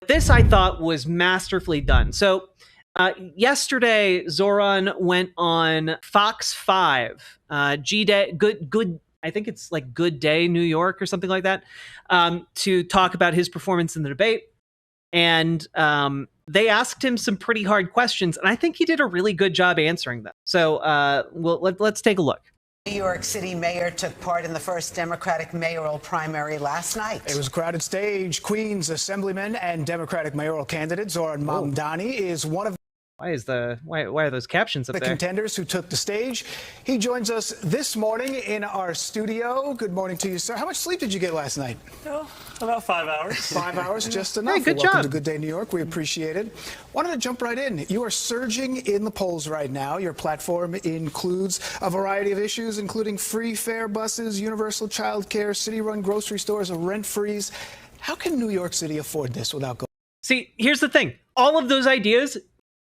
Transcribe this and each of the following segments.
this I thought was masterfully done. So yesterday, Zohran went on Fox 5, G-Day, good. I think it's like Good Day New York or something like that, to talk about his performance in the debate. And they asked him some pretty hard questions, and I think he did a really good job answering them. So let's take a look. New York City mayor took part in the first Democratic mayoral primary last night. It was a crowded stage. Queens Assemblyman and Democratic mayoral candidate Zohran Mamdani is one of why are those captions up the there? Contenders who took the stage. He joins us this morning in our studio. Good morning to you, sir. How much sleep did you get last night? Oh, about 5 hours. 5 hours, just enough. Hey, good Welcome job. to Good Day New York. We appreciate it. Wanted to jump right in. You are surging in the polls right now. Your platform includes a variety of issues, including free fare buses, universal child care, city-run grocery stores, a rent freeze. How can New York City afford this without going? See, here's the thing. All of those ideas,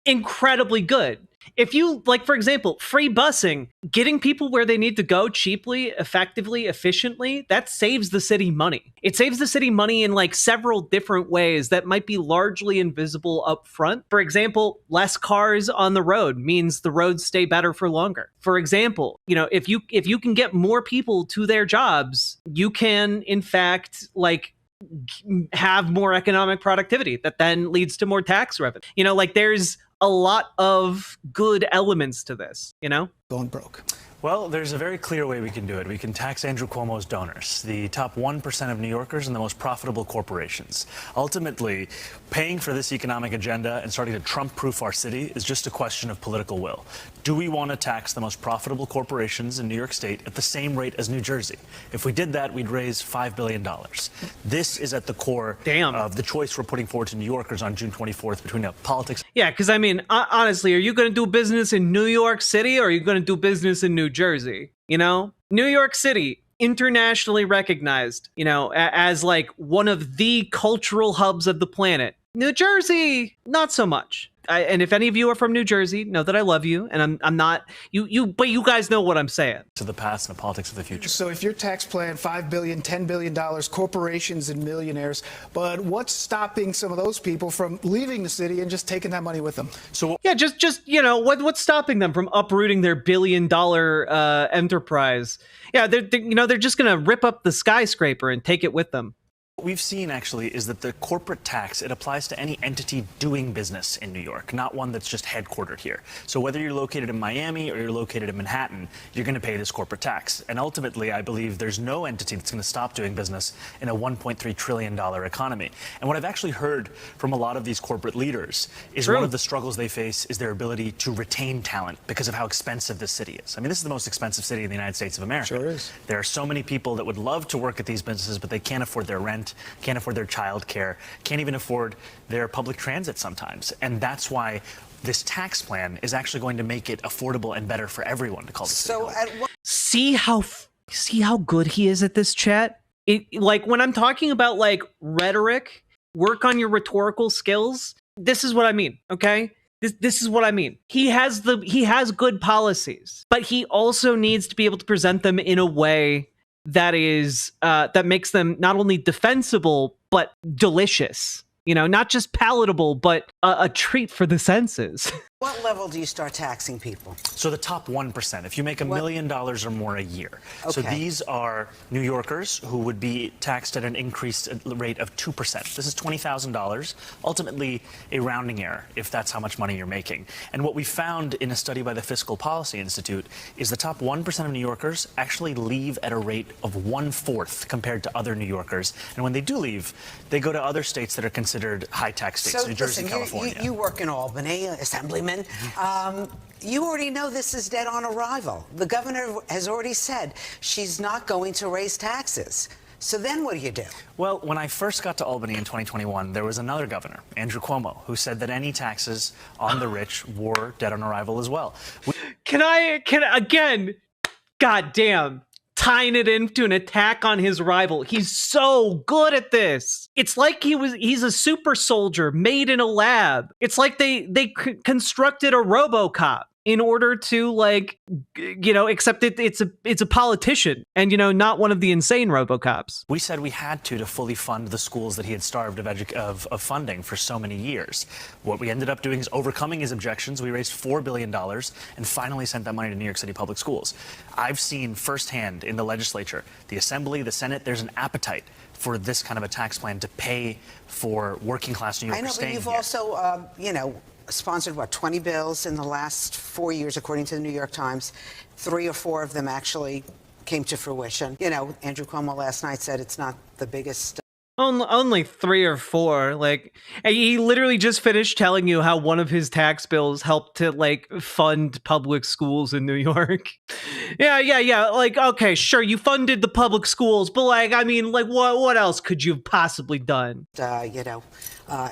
incredibly good. If you, like, for example, free busing, getting people where they need to go cheaply, effectively, efficiently, that saves the city money. It saves the city money in like several different ways that might be largely invisible up front. For example, less cars on the road means the roads stay better for longer. For example, if you can get more people to their jobs, you can, in fact, like, have more economic productivity that then leads to more tax revenue. There's a lot of good elements to this, Going broke. Well, there's a very clear way we can do it. We can tax Andrew Cuomo's donors, the top 1% of New Yorkers and the most profitable corporations. Ultimately, paying for this economic agenda and starting to Trump-proof our city is just a question of political will. Do we want to tax the most profitable corporations in New York State at the same rate as New Jersey? If we did that, we'd raise $5 billion. This is at the core of the choice we're putting forward to New Yorkers on June 24th between politics. Yeah, because I mean, honestly, are you going to do business in New York City or are you going to do business in New Jersey? New York City, internationally recognized, as like one of the cultural hubs of the planet. New Jersey, not so much. And if any of you are from New Jersey, know that I love you, and I'm not but you guys know what I'm saying. To the past and the politics of the future. So if your tax plan, $5 billion, $10 billion, corporations and millionaires, but what's stopping some of those people from leaving the city and just taking that money with them? So yeah, just what's stopping them from uprooting their billion-dollar enterprise? Yeah, they're just gonna rip up the skyscraper and take it with them. What we've seen, actually, is that the corporate tax, it applies to any entity doing business in New York, not one that's just headquartered here. So whether you're located in Miami or you're located in Manhattan, you're going to pay this corporate tax. And ultimately, I believe there's no entity that's going to stop doing business in a $1.3 trillion economy. And what I've actually heard from a lot of these corporate leaders is one of the struggles they face is their ability to retain talent because of how expensive this city is. I mean, this is the most expensive city in the United States of America. Sure is. There are so many people that would love to work at these businesses, but they can't afford their rent, can't afford their child care, can't even afford their public transit sometimes. And that's why this tax plan is actually going to make it affordable and better for everyone to call this. So see how good he is at this, chat? Like when I'm talking about like rhetoric, work on your rhetorical skills, this is what I mean, okay? This is what I mean. He has good policies, but he also needs to be able to present them in a way that is that makes them not only defensible but delicious. Not just palatable, but a treat for the senses. what level do you start taxing people? So the top 1%, if you make $1 million or more a year. Okay. So these are New Yorkers who would be taxed at an increased rate of 2%. This is $20,000, ultimately a rounding error if that's how much money you're making. And what we found in a study by the Fiscal Policy Institute is the top 1% of New Yorkers actually leave at a rate of 1/4 compared to other New Yorkers. And when they do leave, they go to other states that are considered high tax states, So New Jersey, listen, California. you work in Albany, Assemblyman. You already know this is dead on arrival. The governor has already said she's not going to raise taxes. So then what do you do? Well, when I first got to Albany in 2021, there was another governor, Andrew Cuomo, who said that any taxes on the rich were dead on arrival as well. Can I again, goddamn, tying it into an attack on his rival. He's so good at this. It's like he's a super soldier made in a lab. It's like they constructed a RoboCop. in order to like, except it's a politician and, not one of the insane RoboCops. We said we had to fully fund the schools that he had starved of funding for so many years. What we ended up doing is overcoming his objections. We raised $4 billion and finally sent that money to New York City public schools. I've seen firsthand in the legislature, the Assembly, the Senate, there's an appetite for this kind of a tax plan to pay for working class New Yorkers staying here. I know, but you've also, sponsored, 20 bills in the last 4 years, according to the New York Times. 3 or 4 of them actually came to fruition. Andrew Cuomo last night said it's not the biggest. Only 3 or 4. Like, he literally just finished telling you how one of his tax bills helped to like fund public schools in New York. Yeah. Like, okay, sure, you funded the public schools, but like, I mean, like, what else could you have possibly done?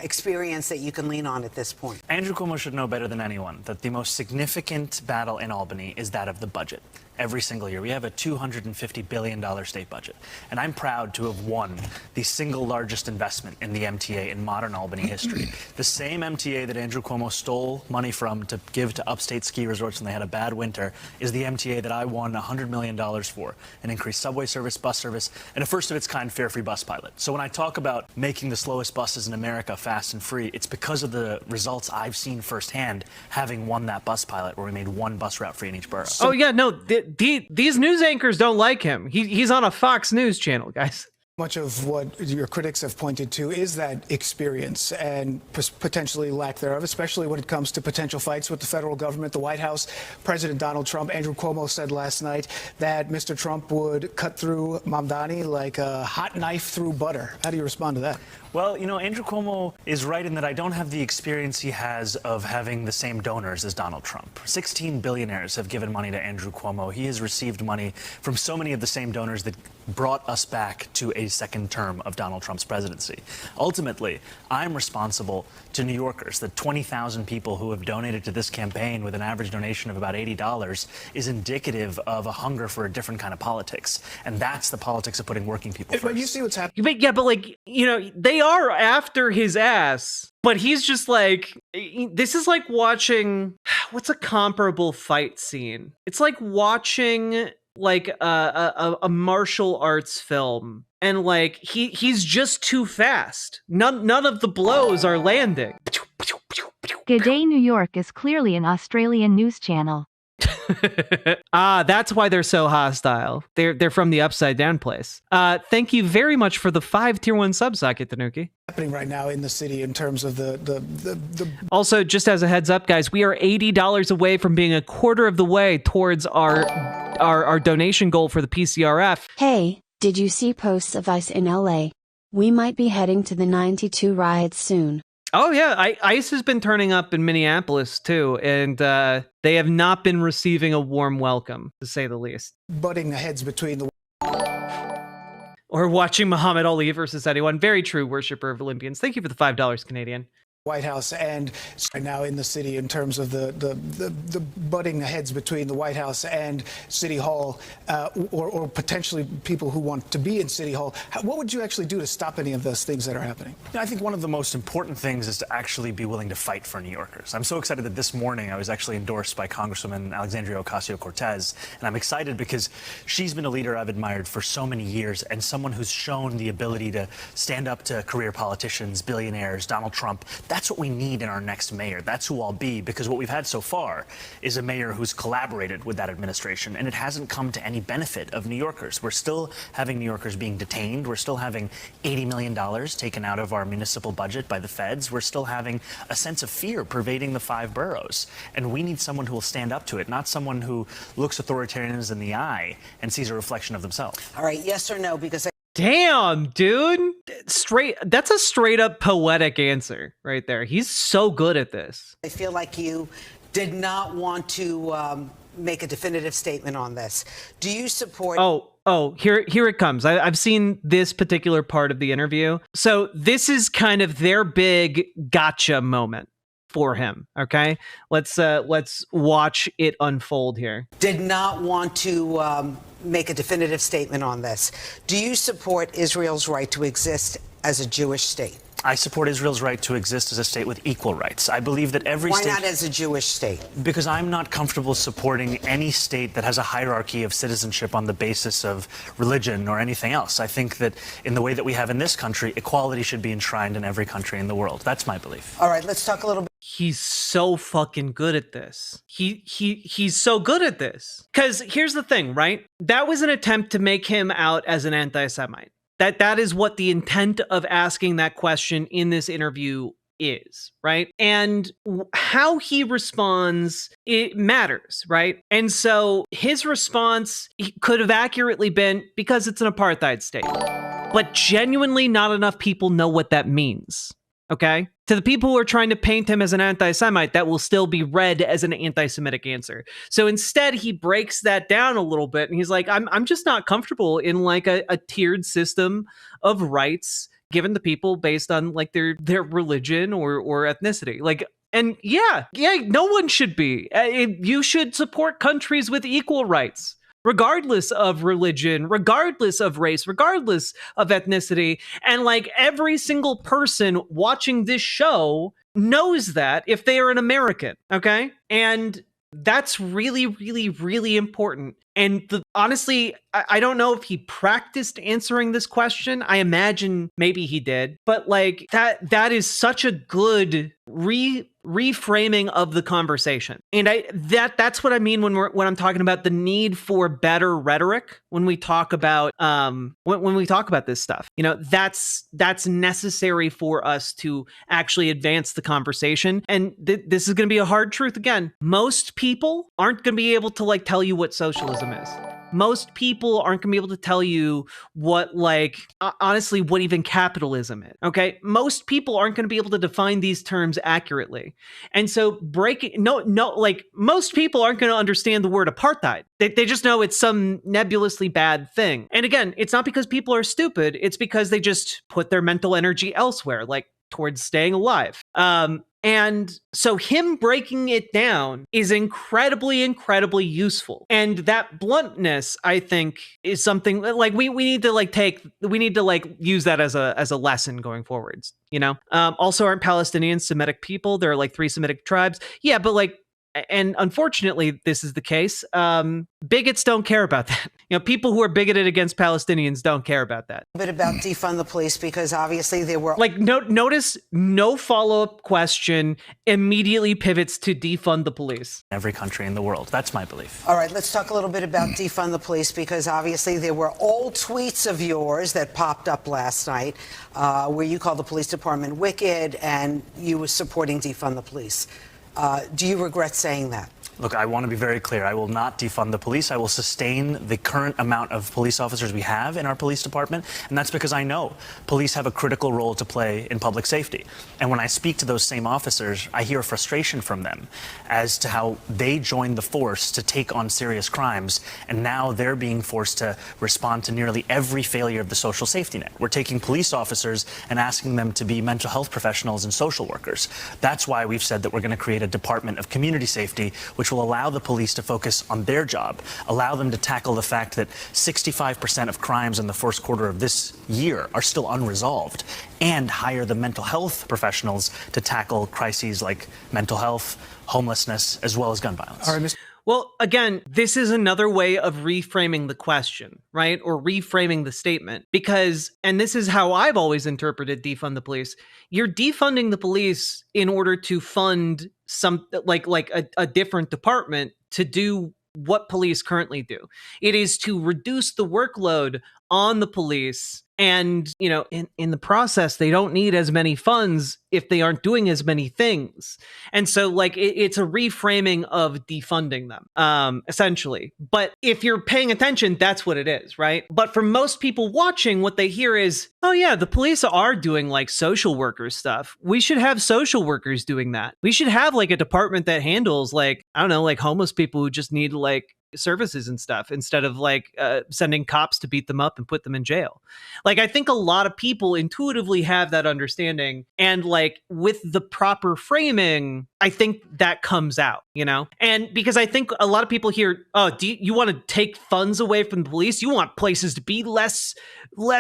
Experience that you can lean on at this point. Andrew Cuomo should know better than anyone that the most significant battle in Albany is that of the budget. Every single year, we have a $250 billion state budget. And I'm proud to have won the single largest investment in the MTA in modern Albany history. The same MTA that Andrew Cuomo stole money from to give to upstate ski resorts when they had a bad winter is the MTA that I won $100 million for. An increased subway service, bus service, and a first-of-its-kind fare-free bus pilot. So when I talk about making the slowest buses in America fast and free, it's because of the results I've seen firsthand having won that bus pilot where we made one bus route free in each borough. Oh, yeah, no. These news anchors don't like him. He's on a Fox News channel, guys. Much of what your critics have pointed to is that experience and potentially lack thereof, especially when it comes to potential fights with the federal government, the White House. President Donald Trump, Andrew Cuomo said last night that Mr. Trump would cut through Mamdani like a hot knife through butter. How do you respond to that? Well, Andrew Cuomo is right in that I don't have the experience he has of having the same donors as Donald Trump. 16 billionaires have given money to Andrew Cuomo. He has received money from so many of the same donors that brought us back to a second term of Donald Trump's presidency. Ultimately, I'm responsible to New Yorkers. The 20,000 people who have donated to this campaign with an average donation of about $80 is indicative of a hunger for a different kind of politics. And that's the politics of putting working people first. But you see what's happening. But like, they are after his ass, but he's just like, this is like watching, what's a comparable fight scene? It's like watching like a martial arts film, and like he's just too fast. None of the blows are landing. G'day New York is clearly an Australian news channel. That's why they're so hostile. They're from the Upside Down place. Thank you very much for the 5 tier 1 subsocket, Tanuki. Happening right now in the city in terms of the Also, just as a heads up, guys, we are $80 away from being a quarter of the way towards our donation goal for the PCRF. Hey, did you see posts of ICE in LA? We might be heading to the 92 riots soon. Oh yeah, ICE has been turning up in Minneapolis too, and they have not been receiving a warm welcome, to say the least. butting heads between the or watching Muhammad Ali versus anyone. Very true, worshiper of Olympians. Thank you for the $5, Canadian. White House and right now in the city in terms of the butting heads between the White House and City Hall, or potentially people who want to be in City Hall. What would you actually do to stop any of those things that are happening? I think one of the most important things is to actually be willing to fight for New Yorkers. I'm so excited that this morning I was actually endorsed by Congresswoman Alexandria Ocasio-Cortez, and I'm excited because she's been a leader I've admired for so many years and someone who's shown the ability to stand up to career politicians, billionaires, Donald Trump. That's what we need in our next mayor. That's who I'll be, because what we've had so far is a mayor who's collaborated with that administration, and it hasn't come to any benefit of New Yorkers. We're still having New Yorkers being detained. We're still having $80 million taken out of our municipal budget by the feds. We're still having a sense of fear pervading the 5 boroughs. And we need someone who will stand up to it, not someone who looks authoritarians in the eye and sees a reflection of themselves. All right, yes or no, because Damn, dude. That's a straight up poetic answer right there. He's so good at this. I feel like you did not want to make a definitive statement on this. Do you support... Oh, here it comes. I've seen this particular part of the interview. So this is kind of their big gotcha moment for him. Okay, let's watch it unfold here. Did not want to make a definitive statement on this. Do you support Israel's right to exist as a Jewish state? I support Israel's right to exist as a state with equal rights. I believe that every Why state... not as a Jewish state? Because I'm not comfortable supporting any state that has a hierarchy of citizenship on the basis of religion or anything else. I think that in the way that we have in this country, equality should be enshrined in every country in the world. That's my belief. All right, let's talk a little bit. He's so fucking good at this. He's so good at this. Because here's the thing, right? That was an attempt to make him out as an anti-Semite. That is what the intent of asking that question in this interview is, right? And how he responds, it matters, right? And so his response could have accurately been, because it's an apartheid state. But genuinely not enough people know what that means. Okay? To the people who are trying to paint him as an anti-Semite, that will still be read as an anti-Semitic answer. So instead, he breaks that down a little bit, and he's like, I'm just not comfortable in like a tiered system of rights given to people based on like their religion or ethnicity. Like, and yeah, no one should be. You should support countries with equal rights, regardless of religion, regardless of race, regardless of ethnicity. And like every single person watching this show knows that if they are an American, okay? And that's really, really, really important. And honestly, I don't know if he practiced answering this question. I imagine maybe he did. But like that is such a good reframing of the conversation. And that's what I mean when I'm talking about the need for better rhetoric when we talk about when we talk about this stuff. You know, that's necessary for us to actually advance the conversation. And this is going to be a hard truth again. Most people aren't going to be able to like tell you what socialism is. Most people aren't going to be able to tell you what, like, honestly, what even capitalism is, okay? Most people aren't going to be able to define these terms accurately. And so most people aren't going to understand the word apartheid. They just know it's some nebulously bad thing. And again, it's not because people are stupid. It's because they just put their mental energy elsewhere, like towards staying alive. And so him breaking it down is incredibly, incredibly useful. And that bluntness, I think, is something that, like, we need to use that as a lesson going forwards, you know? Also, aren't Palestinians Semitic people? There are like 3 Semitic tribes. Yeah, but like, and unfortunately, this is the case. Bigots don't care about that. You know, people who are bigoted against Palestinians don't care about that. A bit about defund the police, because obviously there were like notice no follow-up question immediately pivots to defund the police. Every country in the world. That's my belief. All right, let's talk a little bit about defund the police, because obviously there were old tweets of yours that popped up last night where you called the police department wicked and you were supporting defund the police. Do you regret saying that? Look, I want to be very clear. I will not defund the police. I will sustain the current amount of police officers we have in our police department. And that's because I know police have a critical role to play in public safety. And when I speak to those same officers, I hear frustration from them as to how they joined the force to take on serious crimes. And now they're being forced to respond to nearly every failure of the social safety net. We're taking police officers and asking them to be mental health professionals and social workers. That's why we've said that we're going to create a Department of Community Safety, which will allow the police to focus on their job, allow them to tackle the fact that 65% of crimes in the first quarter of this year are still unresolved, and hire the mental health professionals to tackle crises like mental health, homelessness, as well as gun violence. All right, Well, again, this is another way of reframing the question, right? Or reframing the statement, because, and this is how I've always interpreted defund the police. You're defunding the police in order to fund some, like a different department to do what police currently do. It is to reduce the workload on the police. And, you know, in the process, they don't need as many funds if they aren't doing as many things. And so, like, it's a reframing of defunding them, essentially. But if you're paying attention, that's what it is, right? But for most people watching, what they hear is, oh yeah, the police are doing like social worker stuff. We should have social workers doing that. We should have like a department that handles like, I don't know, like homeless people who just need like services and stuff, instead of like sending cops to beat them up and put them in jail. Like, I think a lot of people intuitively have that understanding, and like with the proper framing, I think that comes out, you know? And because I think a lot of people hear, oh, do you want to take funds away from the police? You want places to be less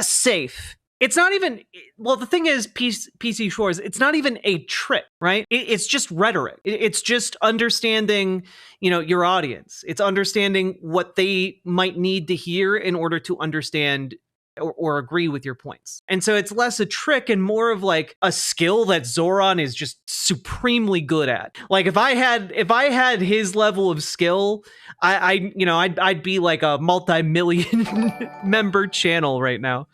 safe. it's not even, well, the thing is, PC Shores, it's not even a trick, right? It's just rhetoric. It's just understanding, your audience. It's understanding what they might need to hear in order to understand or agree with your points. And so it's less a trick and more of like a skill that Zohran is just supremely good at. Like if I had his level of skill, I'd be like a multi-million member channel right now.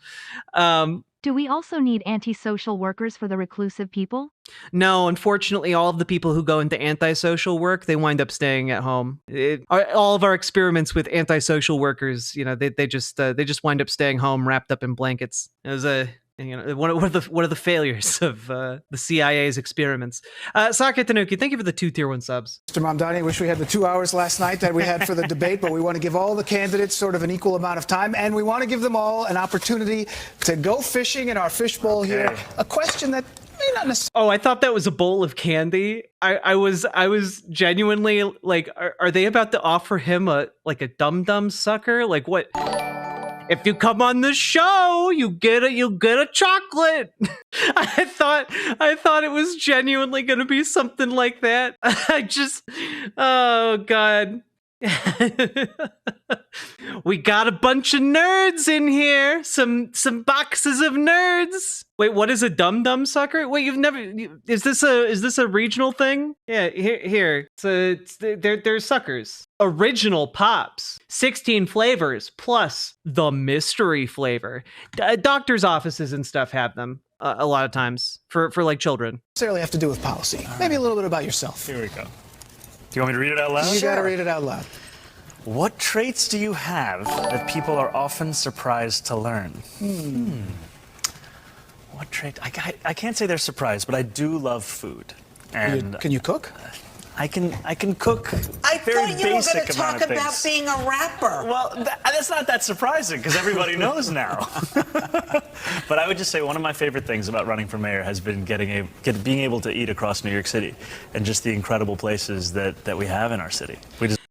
Do we also need antisocial workers for the reclusive people? No, unfortunately, all of the people who go into antisocial work, they wind up staying at home. All of our experiments with antisocial workers, they just wind up staying home, wrapped up in blankets. It was one of the failures of the CIA's experiments. Sake Tanuki, thank you for the 2 tier 1 subs. Mr. Mamdani, I wish we had the 2 hours last night that we had for the debate, but we want to give all the candidates sort of an equal amount of time, and we want to give them all an opportunity to go fishing in our fishbowl here. A question that may not necessarily... Oh, I thought that was a bowl of candy. I was genuinely like, are they about to offer him a dum-dum sucker? Like what? If you come on the show, you get a chocolate. I thought it was genuinely going to be something like that. Oh God. We got a bunch of nerds in here. Some boxes of nerds. Wait, what is a dum-dum sucker? Wait, is this a regional thing? Yeah, here. They're suckers. Original pops. 16 flavors plus the mystery flavor. Doctors' offices and stuff have them a lot of times for like children. Necessarily have to do with policy. Maybe a little bit about yourself. Here we go. Do you want me to read it out loud? You gotta read it out loud. What traits do you have that people are often surprised to learn? What trait? I can't say they're surprised, but I do love food. And can you cook? I can cook. I very thought you were basic going to talk amount of about things. being a rapper. Well, that's not that surprising because everybody knows now. But I would just say one of my favorite things about running for mayor has been being able to eat across New York City and just the incredible places that we have in our city.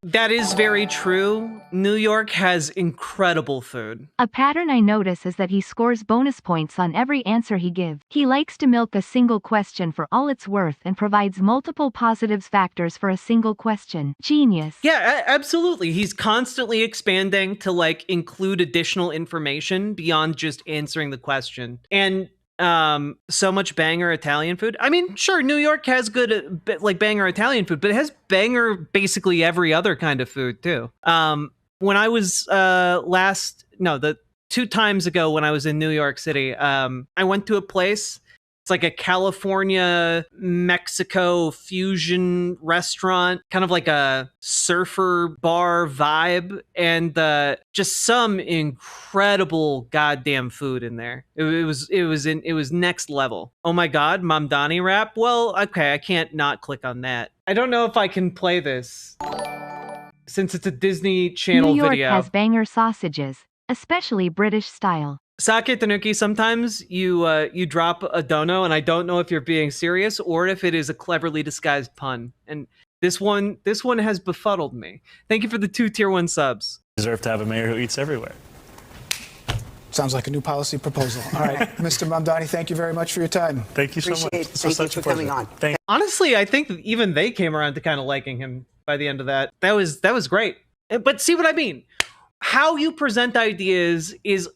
That is very true. New York has incredible food. A pattern I notice is that he scores bonus points on every answer he gives. He likes to milk a single question for all it's worth and provides multiple positives factors for a single question. Genius. Yeah, absolutely. He's constantly expanding to like include additional information beyond just answering the question. And so much banger Italian food. I mean, sure, New York has good like banger Italian food, but it has banger basically every other kind of food too. When I was the 2 times ago when I was in New York City, I went to a place. It's like a California, Mexico fusion restaurant, kind of like a surfer bar vibe, and just some incredible goddamn food in there. It was next level. Oh my God, Mamdani rap? Well, okay, I can't not click on that. I don't know if I can play this since it's a Disney Channel video. New York video. has banger sausages, especially British style. Sake Tanuki, sometimes you drop a dono, and I don't know if you're being serious or if it is a cleverly disguised pun. And this one has befuddled me. Thank you for the 2 tier 1 subs. Deserve to have a mayor who eats everywhere. Sounds like a new policy proposal. All right, Mr. Mamdani, thank you very much for your time. Thank you so much. Thank you for coming on. Honestly, I think even they came around to kind of liking him by the end of that. That was great. But see what I mean? How you present ideas is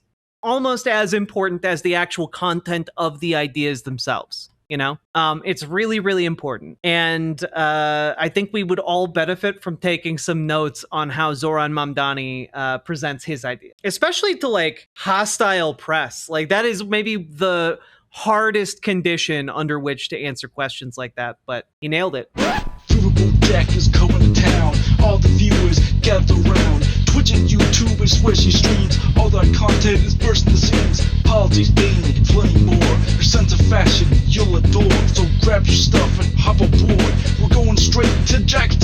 almost as important as the actual content of the ideas themselves. It's really, really important. And I think we would all benefit from taking some notes on how Zohran Mamdani presents his idea, especially to like hostile press. Like that is maybe the hardest condition under which to answer questions like that, but he nailed it. Riverboat Jack is coming to town. All the viewers gather around. Twitch and YouTube is switching streams. All that content is bursting the scenes. Politics, being plenty more. Your sense of fashion you'll adore. So grab your stuff and hop aboard. We're going straight to Jack's